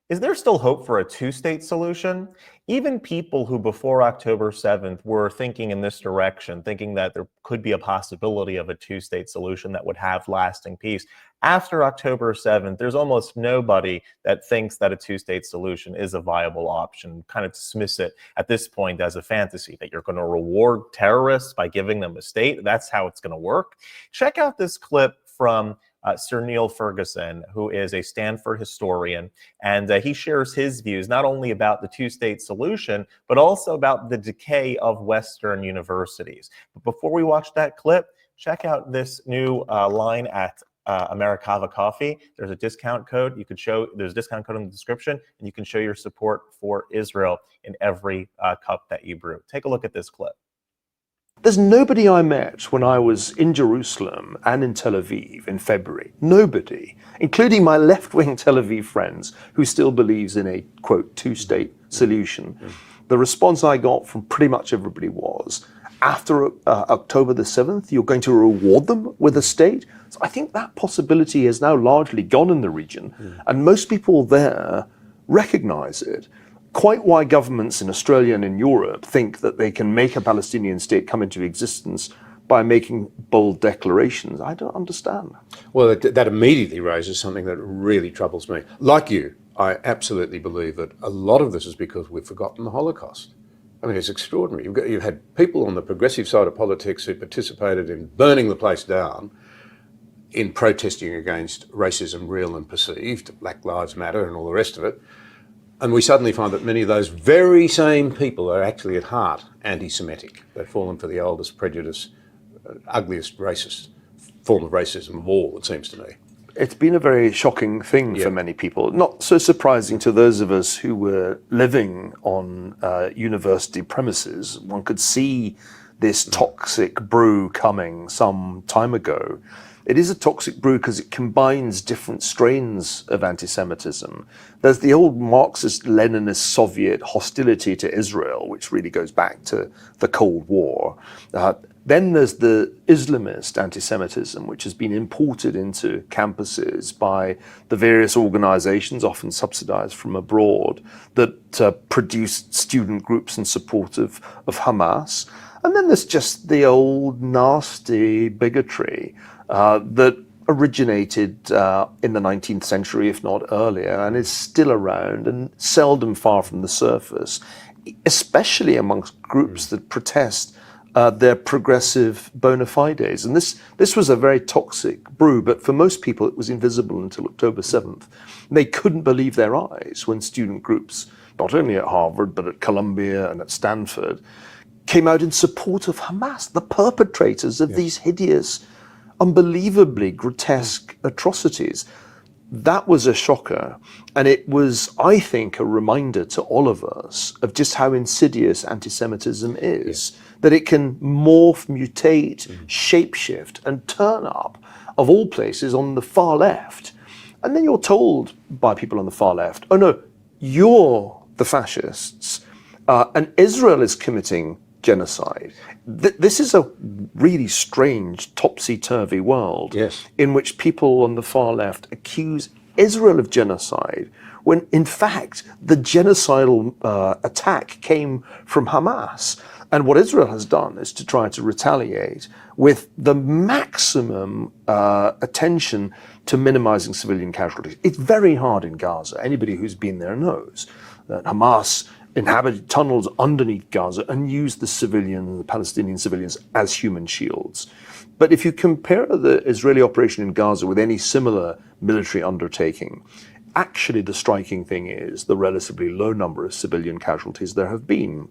Is there still hope for a two-state solution? Even people who before October 7th were thinking in this direction, thinking that there could be a possibility of a two-state solution that would have lasting peace. After October 7th, there's almost nobody that thinks that a two-state solution is a viable option, kind of dismiss it at this point as a fantasy, that you're going to reward terrorists by giving them a state. That's how it's going to work. Check out this clip from Sir Niall Ferguson, who is a Stanford historian, and he shares his views not only about the two-state solution, but also about the decay of Western universities. But before we watch that clip, check out this new line at Americava Coffee. There's a discount code. There's a discount code in the description, and you can show your support for Israel in every cup that you brew. Take a look at this clip. There's nobody I met when I was in Jerusalem and in Tel Aviv in February, nobody, including my left-wing Tel Aviv friends, who still believes in a, quote, two-state solution. The response I got from pretty much everybody was, after October the 7th, you're going to reward them with a state? So I think that possibility has now largely gone in the region, and most people there recognize it. Quite why governments in Australia and in Europe think that they can make a Palestinian state come into existence by making bold declarations, I don't understand. Well, that immediately raises something that really troubles me. Like you, I absolutely believe that a lot of this is because we've forgotten the Holocaust. I mean, it's extraordinary. You've had people on the progressive side of politics who participated in burning the place down, in protesting against racism, real and perceived, Black Lives Matter and all the rest of it. And we suddenly find that many of those very same people are actually at heart anti-Semitic. They've fallen for the oldest prejudice, ugliest racist form of racism of all, it seems to me. It's been a very shocking thing for many people. Not so surprising to those of us who were living on university premises. One could see this toxic brew coming some time ago. It is a toxic brew because it combines different strains of anti-Semitism. There's the old Marxist-Leninist Soviet hostility to Israel, which really goes back to the Cold War. Then there's the Islamist anti-Semitism, which has been imported into campuses by the various organizations, often subsidized from abroad, that produce student groups in support of Hamas. And then there's just the old nasty bigotry that originated in the 19th century, if not earlier, and is still around and seldom far from the surface, especially amongst groups that protest their progressive bona fides. And this was a very toxic brew, but for most people it was invisible until October 7th. They couldn't believe their eyes when student groups, not only at Harvard, but at Columbia and at Stanford, came out in support of Hamas, the perpetrators of these hideous, unbelievably grotesque atrocities. That was a shocker, and it was, I think, a reminder to all of us of just how insidious anti-Semitism is, that it can morph, mutate, shapeshift, and turn up, of all places, on the far left. And then you're told by people on the far left, oh no, you're the fascists, and Israel is committing genocide. This is a really strange, topsy-turvy world in which people on the far left accuse Israel of genocide, when in fact the genocidal attack came from Hamas. And what Israel has done is to try to retaliate with the maximum attention to minimizing civilian casualties. It's very hard in Gaza. Anybody who's been there knows that Hamas inhabited tunnels underneath Gaza and used the Palestinian civilians as human shields. But if you compare the Israeli operation in Gaza with any similar military undertaking, actually the striking thing is the relatively low number of civilian casualties there have been.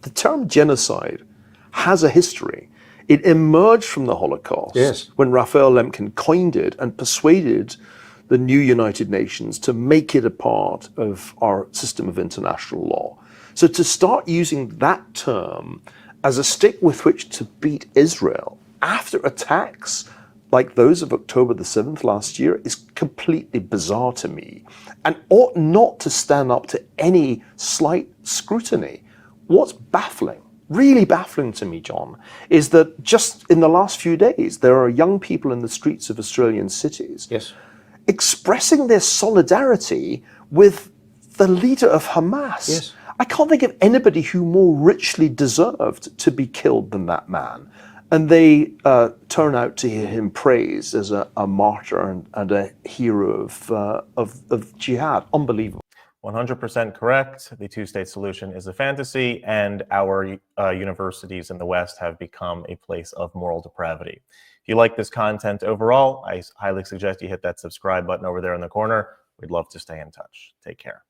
The term genocide has a history. It emerged from the Holocaust when Raphael Lemkin coined it and persuaded the new United Nations to make it a part of our system of international law. So to start using that term as a stick with which to beat Israel after attacks like those of October the 7th last year is completely bizarre to me and ought not to stand up to any slight scrutiny. What's baffling, really baffling to me, John, is that just in the last few days, there are young people in the streets of Australian cities expressing their solidarity with the leader of Hamas. Yes. I can't think of anybody who more richly deserved to be killed than that man. And they turn out to hear him praised as a martyr and a hero of jihad. Unbelievable. 100% correct. The two-state solution is a fantasy, and our universities in the West have become a place of moral depravity. If you like this content overall, I highly suggest you hit that subscribe button over there in the corner. We'd love to stay in touch. Take care.